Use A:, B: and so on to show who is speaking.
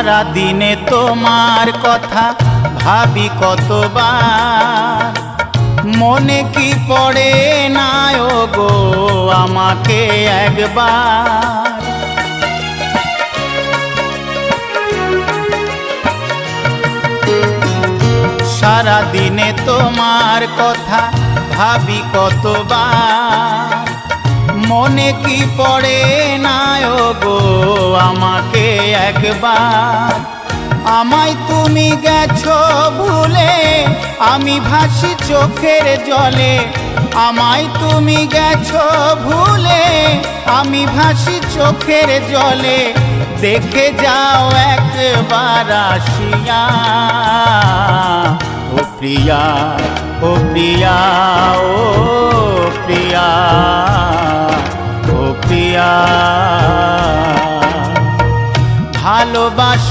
A: সারা দিনে তোমার কথা ভাবি কতবার, মনে কি পড়ে না গো আমাকে একবার। সারা দিনে তোমার কথা ভাবি কতবার, মনে কি পড়ে না গো আমাকে একবার। আমায় তুমি গেছো ভুলে, আমি ভাসি চোখের জলে। আমায় তুমি গেছো ভুলে, আমি ভাসি চোখের জলে। দেখে যাও একবার আসিয়া, ও প্রিয়া, ও প্রিয়া, ও প্রিয়া, ও প্রিয়া। ভালোবাসা